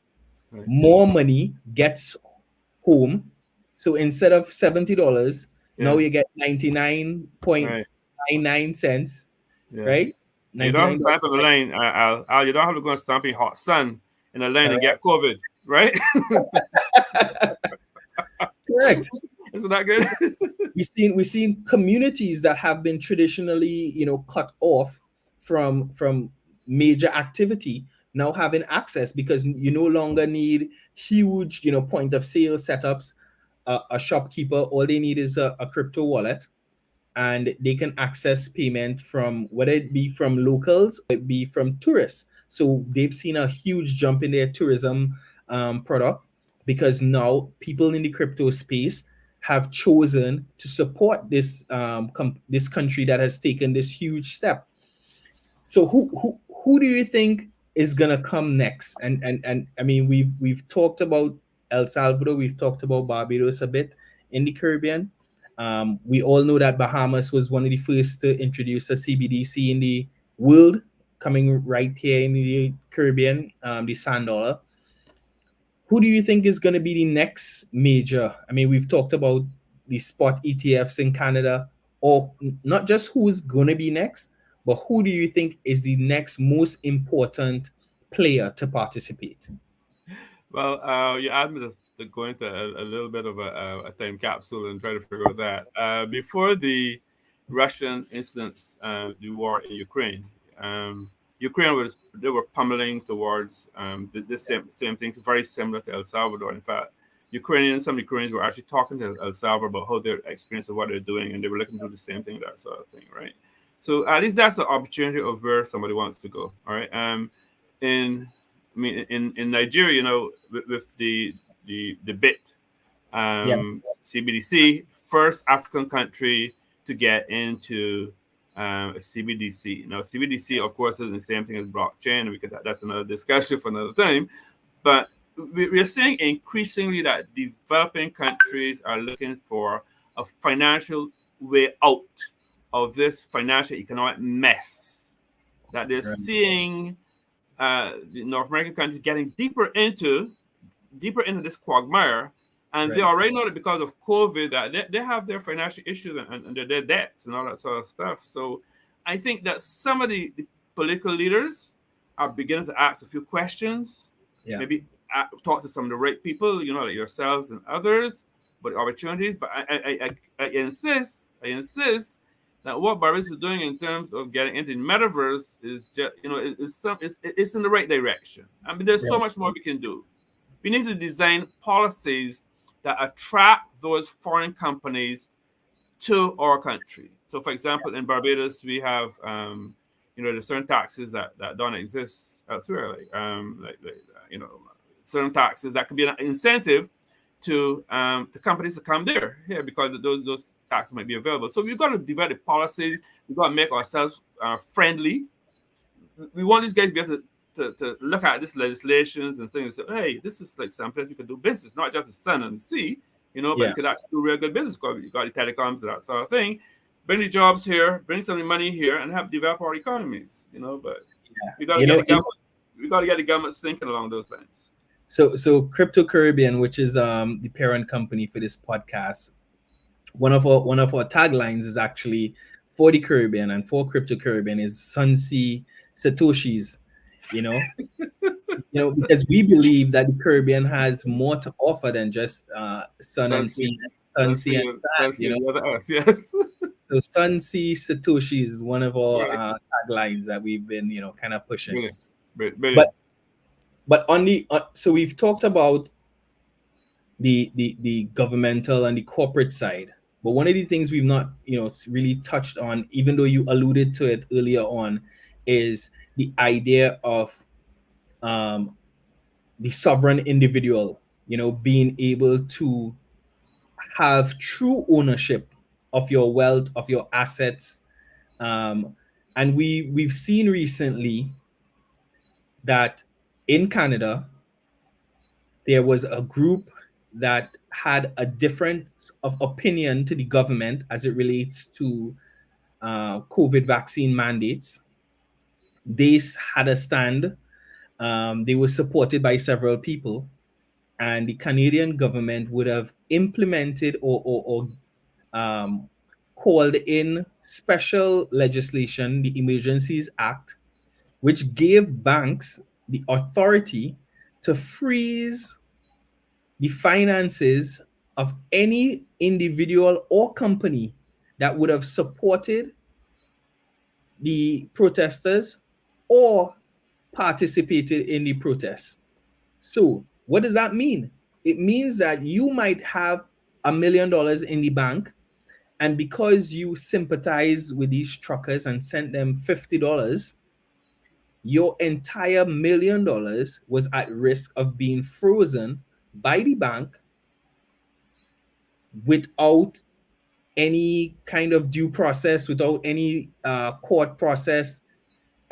more money gets home. So instead of $70, now you get 99.99 cents, right? You don't have to stamp in the lane, Al. You don't have to go and stamp in hot sun in the lane and get COVID, right? Correct. Isn't that good? We've seen communities that have been traditionally, cut off from major activity now having access because you no longer need huge, point of sale setups. A shopkeeper, all they need is a crypto wallet, and they can access payment from whether it be from locals or it be from tourists. So they've seen a huge jump in their tourism product because now people in the crypto space have chosen to support this this country that has taken this huge step. So who do you think is gonna come next? And I mean we've talked about El Salvador, we've talked about Barbados a bit in the Caribbean. We all know that Bahamas was one of the first to introduce a CBDC in the world, coming right here in the Caribbean, the sand dollar. Who do you think is going to be the next major? I mean, we've talked about the spot ETFs in Canada, or not just who's going to be next, but who do you think is the next most important player to participate? Well, you asked me to go into a little bit of a time capsule and try to figure out that. Before the Russian incidents, the war in Ukraine, Ukraine they were pummeling towards the same things, very similar to El Salvador. In fact, some Ukrainians were actually talking to El Salvador about how their experience of what they're doing, and they were looking to do the same thing, that sort of thing, right? So at least that's the opportunity of where somebody wants to go. All right. In Nigeria, with the BIT, CBDC, first African country to get into CBDC. Now, CBDC, of course, isn't the same thing as blockchain. That's another discussion for another time. But we're seeing increasingly that developing countries are looking for a financial way out of this financial economic mess that they're seeing the North American countries getting deeper into this quagmire. And they already know that because of COVID that they have their financial issues and their debts and all that sort of stuff. So I think that some of the political leaders are beginning to ask a few questions, maybe talk to some of the right people, like yourselves and others, but opportunities. But I insist that what Barbados is doing in terms of getting into the metaverse is just, it's in the right direction. I mean, there's so much more we can do. We need to design policies that attract those foreign companies to our country. So, for example, in Barbados, we have, there's certain taxes that don't exist elsewhere, certain taxes that could be an incentive to companies to come there, because those taxes might be available. So we've got to develop policies. We've got to make ourselves friendly. We want these guys to be able to look at this legislations and things and say, hey, this is like someplace we could do business, not just the sun and the sea, but you could actually do real good business. You got the telecoms and that sort of thing. Bring the jobs here, bring some money here, and have develop our economies. But we got to get the government thinking along those lines. So Crypto Caribbean, which is the parent company for this podcast, one of our taglines is actually for the Caribbean and for Crypto Caribbean is Sunsea Satoshis. Because we believe that the Caribbean has more to offer than just sun and sea and sand. Yes. So Sunsea Satoshis is one of our taglines that we've been, kind of pushing. Brilliant. But on the so we've talked about the governmental and the corporate side, but one of the things we've not really touched on, even though you alluded to it earlier on, is the idea of the sovereign individual, being able to have true ownership of your wealth, of your assets. And we've seen recently that in Canada, there was a group that had a difference of opinion to the government as it relates to COVID vaccine mandates. They had a stand. They were supported by several people, and the Canadian government would have implemented or called in special legislation, the Emergencies Act, which gave banks the authority to freeze the finances of any individual or company that would have supported the protesters or participated in the protests. So what does that mean? It means that you might have $1 million in the bank, and because you sympathize with these truckers and sent them $50, your entire $1 million was at risk of being frozen by the bank without any kind of due process, without any court process.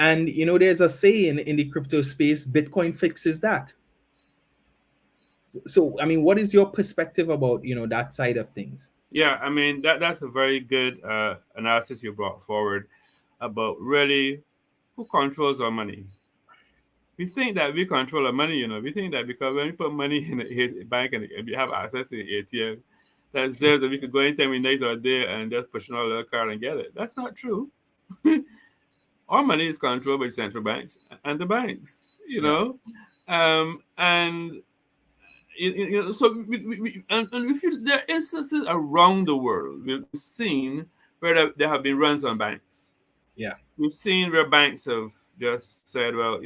And there's a saying in the crypto space, Bitcoin fixes that. So I mean, what is your perspective about that side of things? Yeah, I mean that's a very good analysis you brought forward about really who controls our money. We think that we control our money, we think that because when we put money in the bank and we have access to the ATM, that says that we could go anytime we need or day and just push on our little card and get it. That's not true. Our money is controlled by central banks and the banks, so we feel there are instances around the world we've seen where there have been runs on banks. Yeah, we've seen where banks have just said, well,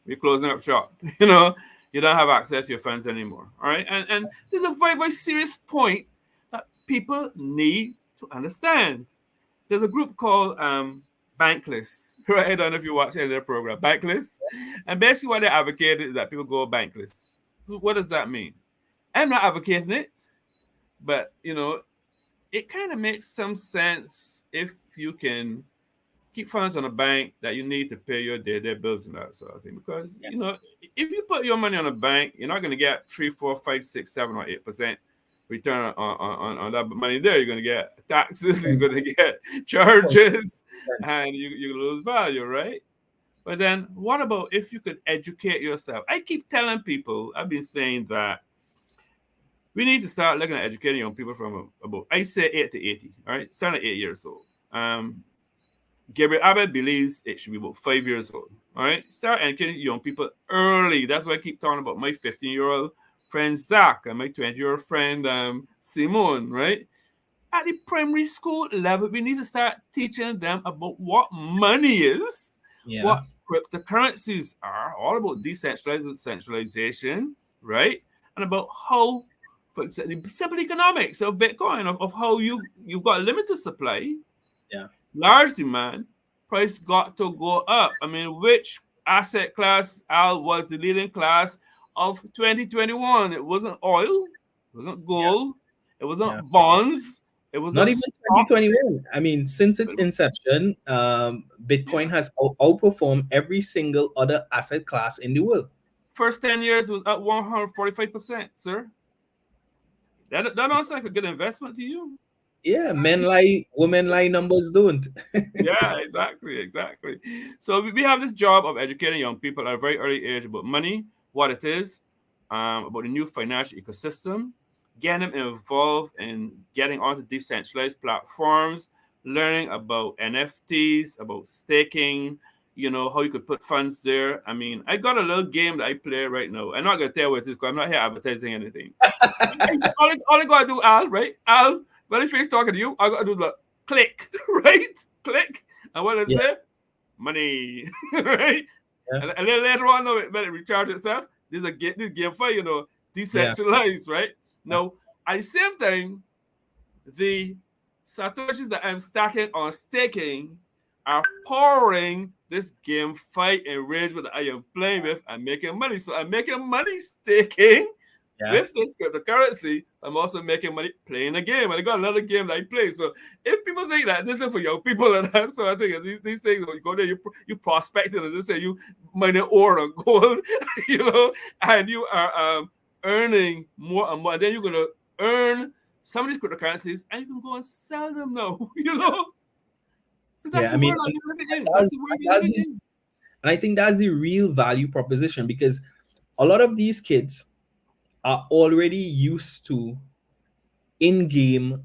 we're closing up shop. You don't have access to your funds anymore. All right, and there's a very, very serious point that people need to understand. There's a group called Bankless. Right? I don't know if you watch any of their program, Bankless, and basically what they advocate is that people go bankless. What does that mean? I'm not advocating it, but it kind of makes some sense if you can keep funds on a bank that you need to pay your their bills and that sort of thing. Because you know, if you put your money on a bank, you're not going to get 3, 4, 5, 6, 7, or 8% return on that money there. You're going to get taxes, you're going to get charges, and you lose value, right? But then what about if you could educate yourself? I keep telling people, I've been saying that we need to start looking at educating young people from about, I say 8 to 80, all right? Start at 8 years old. Gabriel Abbott believes it should be about 5 years old, all right? Start educating young people early. That's why I keep talking about my 15-year-old friend Zach and my 20-year-old friend Simone, right? At the primary school level, we need to start teaching them about what money is, what cryptocurrencies are, all about decentralization, right? And about how, for example, the simple economics of Bitcoin, of how you've got a limited supply, large demand, price got to go up. I mean, which asset class, Al, was the leading class of 2021? It wasn't oil, it wasn't gold, it wasn't bonds. It was not even 2021. I mean, since its inception, Bitcoin has outperformed every single other asset class in the world. First 10 years was up 145%, sir. That sounds like a good investment to you. Yeah, men lie, women lie, numbers don't. Yeah, exactly. So we have this job of educating young people at a very early age about money, what it is, about the new financial ecosystem, getting them involved in getting onto decentralized platforms, learning about NFTs, about staking, you know, how you could put funds there. I mean, I got a little game that I play right now. I'm not going to tell what it is because I'm not here advertising anything. all I got to do, Al, right? Al, when I finish talking to you, I got to do the click, right? Click. And what is it? Money, right? Yeah. And then later on, when it recharges itself, this game for, you know, decentralized, right? Now, at the same time, the Satoshis that I'm stacking on staking are powering this game fight and rage that I am playing with and making money. So I'm making money staking with this cryptocurrency. I'm also making money playing a game. And I got another game that I play. So if people think that this is for young people and that, so I think these things, when you go there, you prospecting and they say you mining ore or gold, you know, and you are earning more and more. And then you're going to earn some of these cryptocurrencies and you can go and sell them now, you know? So that's and I think that's the real value proposition, because a lot of these kids are already used to in-game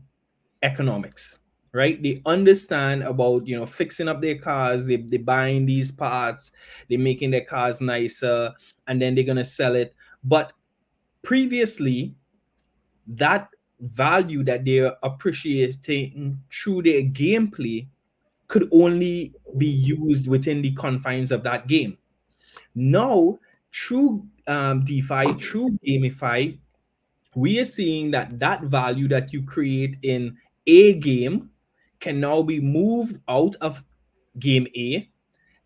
economics, right? They understand about, you know, fixing up their cars, they buying these parts, they're making their cars nicer, and then they're going to sell it. But previously, that value that they're appreciating through their gameplay could only be used within the confines of that game. Now, through DeFi, through GameFi, we are seeing that value that you create in a game can now be moved out of game A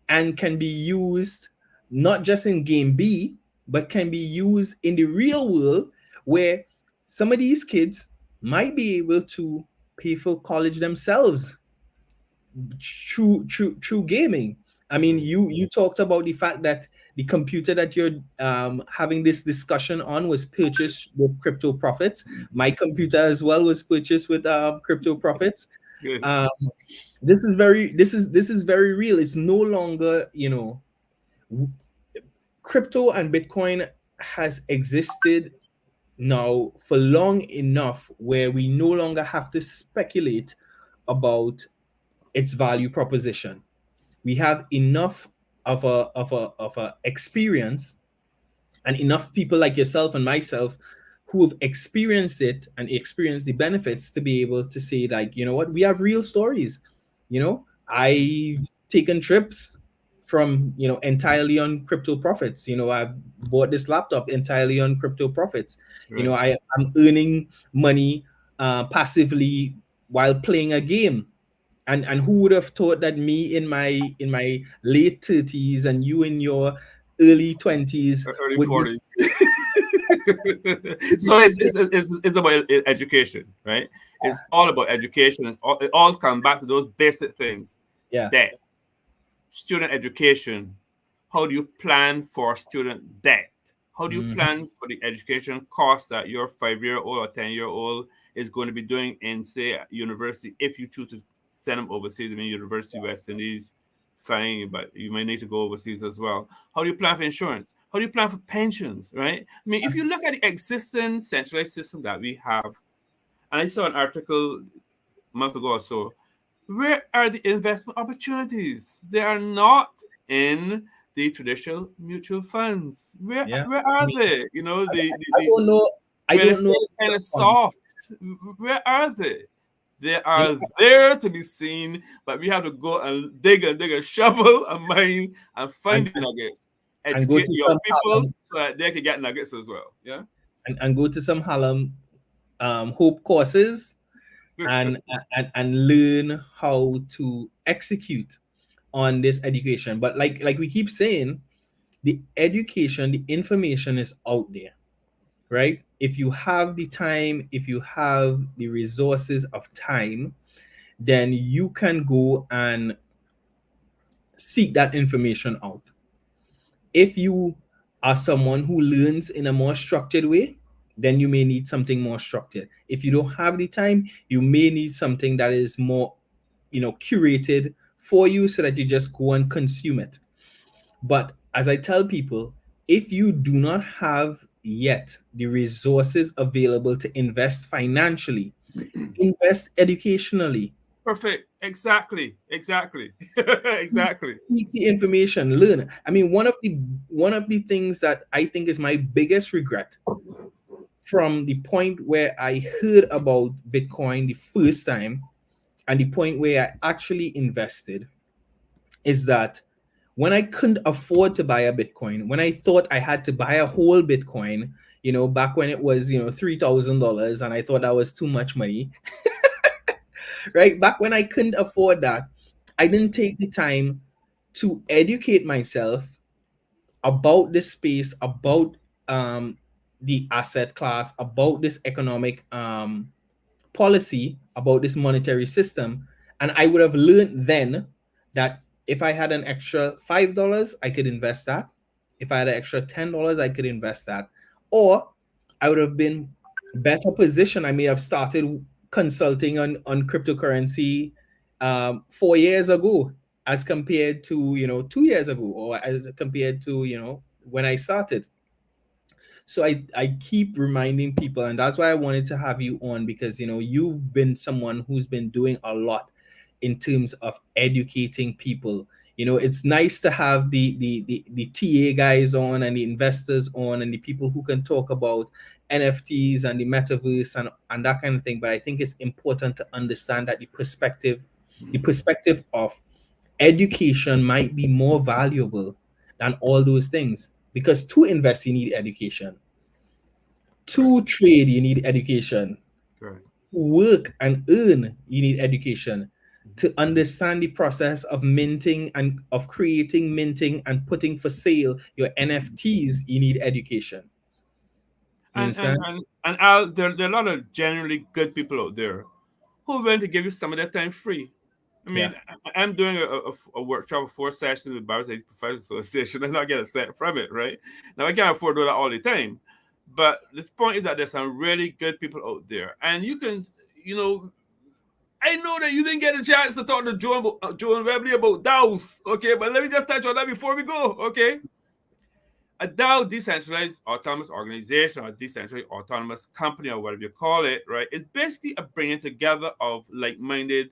and can be used not just in game B, but can be used in the real world, where some of these kids might be able to pay for college themselves through gaming. I mean, you talked about the fact that the computer that you're having this discussion on was purchased with crypto profits. My computer as well was purchased with crypto profits. This is very real. It's no longer, you know, crypto and Bitcoin has existed now for long enough where we no longer have to speculate about its value proposition. We have enough of a experience, and enough people like yourself and myself who have experienced it and experienced the benefits to be able to say, like, you know what, we have real stories. You know, I've taken trips from, you know, entirely on crypto profits. You know, I've bought this laptop entirely on crypto profits. Right. You know, I'm earning money passively while playing a game. And who would have thought that me in my late 30s and you in your early 20s, early 40s. So it's about education, right? It's all about education. It all comes back to those basic things. Yeah. Debt, student education, how do you plan for student debt? How do you plan for the education costs that your 5-year-old or 10-year-old is going to be doing in, say, university? If you choose to send them overseas, I mean, University of West Indies, fine, but you may need to go overseas as well. How do you plan for insurance? How do you plan for pensions, right? I mean, if you look at the existing centralized system that we have, and I saw an article a month ago or so, where are the investment opportunities? They are not in the traditional mutual funds. Where are they? You know, I don't know. I when don't know. it's kind of soft, where are they? They are there to be seen, but we have to go and dig a shovel, a mine, and find the nuggets. And go Educate to your some people so that they can get nuggets as well. Yeah. and go to some Hallam Hope courses and learn how to execute on this education. But like we keep saying, the education, the information is out there, right? If you have the time, if you have the resources of time, then you can go and seek that information out. If you are someone who learns in a more structured way, then you may need something more structured. If you don't have the time, you may need something that is more, curated for you so that you just go and consume it. But as I tell people, if you do not have yet the resources available to invest financially, invest educationally. Perfect. Exactly. Exactly. Seek the information, learn. I mean, one of the things that I think is my biggest regret from the point where I heard about Bitcoin the first time and the point where I actually invested is that when I couldn't afford to buy a Bitcoin, when I thought I had to buy a whole Bitcoin, back when it was, $3,000, and I thought that was too much money, right? Back when I couldn't afford that, I didn't take the time to educate myself about this space, about the asset class, about this economic policy, about this monetary system. And I would have learned then that if I had an extra $5, I could invest that. If I had an extra $10, I could invest that. Or I would have been better positioned. I may have started consulting on cryptocurrency 4 years ago as compared to 2 years ago, or as compared to when I started. So I keep reminding people, and that's why I wanted to have you on, because you've been someone who's been doing a lot in terms of educating people. It's nice to have the TA guys on and the investors on and the people who can talk about NFTs and the metaverse and that kind of thing. But I think it's important to understand that the perspective of education might be more valuable than all those things, because to invest you need education, to trade you need education, Right. to work and earn you need education, to understand the process of minting and of creating, minting, and putting for sale your NFTs you need education. You understand? And Al, there are a lot of generally good people out there who are willing to give you some of their time free. I mean, I'm doing a workshop of 4 sessions with Barbados Professional Association and I get a set from it, right? Now, I can't afford to do that all the time. But the point is that there's some really good people out there. And you can, I know that you didn't get a chance to talk to Joe and Webley about DAOs, okay? But let me just touch on that before we go, okay? A DAO, decentralized autonomous organization, or decentralized autonomous company, or whatever you call it, right, is basically a bringing together of like-minded,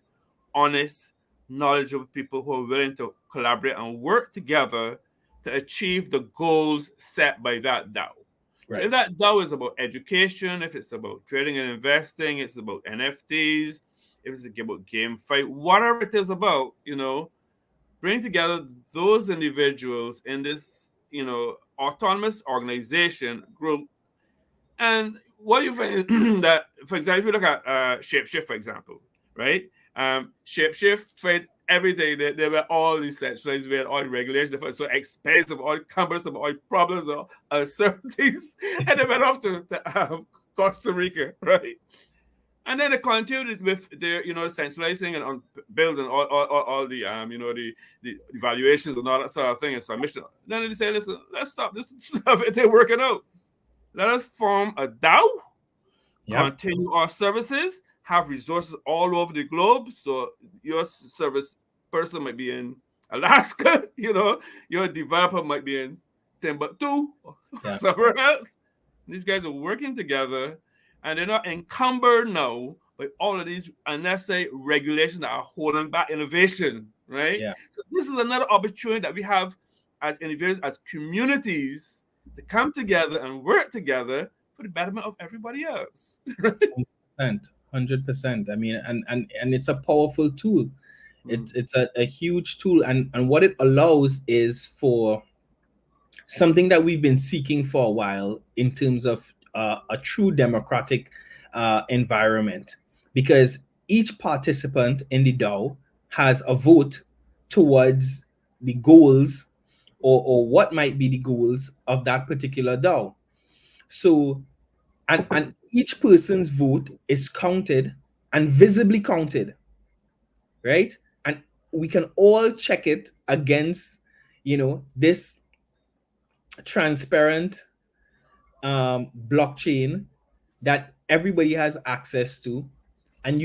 honest, knowledgeable people who are willing to collaborate and work together to achieve the goals set by that DAO. Right. So if that DAO is about education, if it's about trading and investing, it's about NFTs, if it's about GameFi, whatever it is about, bring together those individuals in this, autonomous organization group. And what you find is that, for example, if you look at Shapeshift, for example, right? Shapeshift trade every day. There were all these centralized, we had all the regulations, they were so expensive, all cumbersome, all problems, all uncertainties, and they went off to Costa Rica, right? And then they continued with their, centralizing and on building all the, the evaluations and all that sort of thing and submission. Then they say, listen, let's stop this stuff. It ain't working out. Let us form a DAO, continue our services, have resources all over the globe. So your service person might be in Alaska, your developer might be in Timbuktu or somewhere else. These guys are working together, and they're not encumbered now by all of these unnecessary regulations that are holding back innovation, right? Yeah. So this is another opportunity that we have as individuals, as communities, to come together and work together for the betterment of everybody else. 100%. I mean, and it's a powerful tool. It's a huge tool, and what it allows is for something that we've been seeking for a while in terms of a true democratic environment, because each participant in the DAO has a vote towards the goals or what might be the goals of that particular DAO. So, and each person's vote is counted and visibly counted, right? And we can all check it against, this transparent blockchain that everybody has access to, and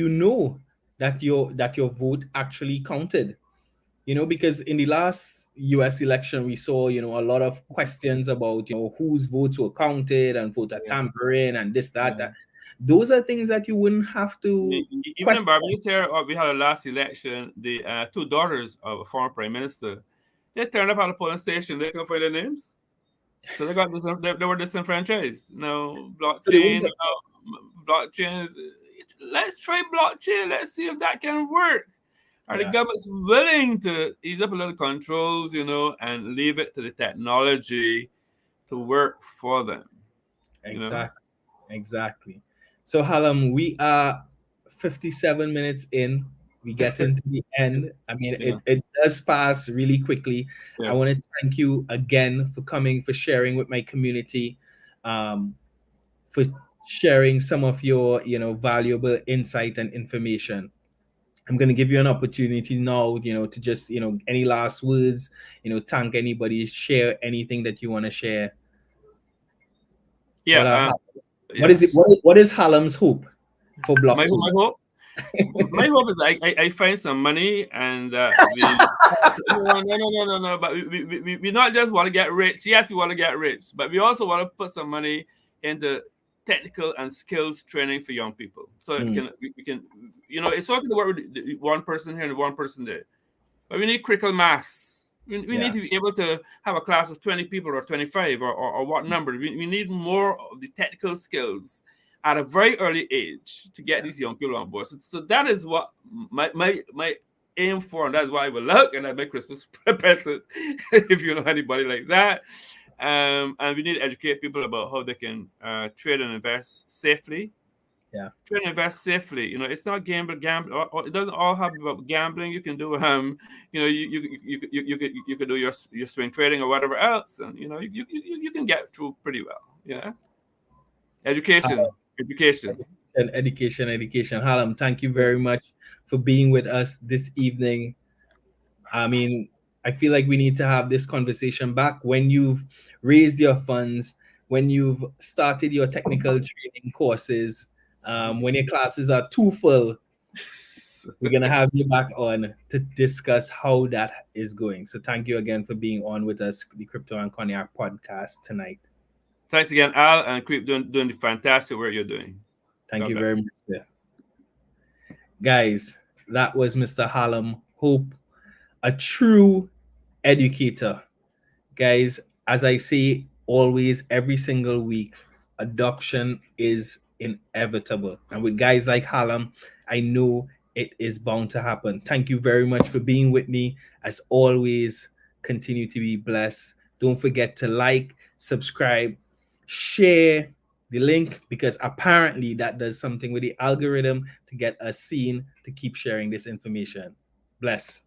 that your vote actually counted. Because in the last US election we saw a lot of questions about whose votes were counted and voter tampering and this that. Those are things that you wouldn't have to even in Barbados here. We had a last election, the two daughters of a former prime minister, they turned up at the polling station, they couldn't find their names. So they were disenfranchised. Blockchain. Let's try blockchain. Let's see if that can work. Are the governments willing to ease up a little controls, and leave it to the technology to work for them? Exactly. So Hallam, we are 57 minutes in. We get into the end. I mean, it does pass really quickly. Yes. I want to thank you again for coming, for sharing with my community, for sharing some of your, valuable insight and information. I'm going to give you an opportunity now, to just, any last words, thank anybody, share anything that you want to share. Yeah. What is it? What is Hallam's hope for blockchain? My hope? My hope is I find some money and no. But we not just want to get rich. Yes, we want to get rich, but we also want to put some money into technical and skills training for young people. So we can it's not going to work with one person here and one person there, but we need critical mass. We need to be able to have a class of 20 people or 25 or what number. We need more of the technical skills at a very early age to get these young people on board. So that is what my aim for, and that's why I will look, and that's my Christmas present, if you know anybody like that. And we need to educate people about how they can trade and invest safely. Yeah, trade and invest safely. It's not gamble. It doesn't all have about gambling. You can do you can do your swing trading or whatever else, and you can get through pretty well. Yeah, education. Hallam, thank you very much for being with us this evening. I mean, I feel like we need to have this conversation back when you've raised your funds, when you've started your technical training courses, when your classes are too full. We're going to have you back on to discuss how that is going. So thank you again for being on with us, the Crypto and Cognac podcast tonight. Thanks again, Al, and Creep doing the fantastic work you're doing. Thank you very much, sir. Guys, that was Mr. Hallam Hope, a true educator. Guys, as I say always, every single week, adoption is inevitable. And with guys like Hallam, I know it is bound to happen. Thank you very much for being with me. As always, continue to be blessed. Don't forget to like, subscribe, share the link, because apparently that does something with the algorithm to get us seen to keep sharing this information. Bless.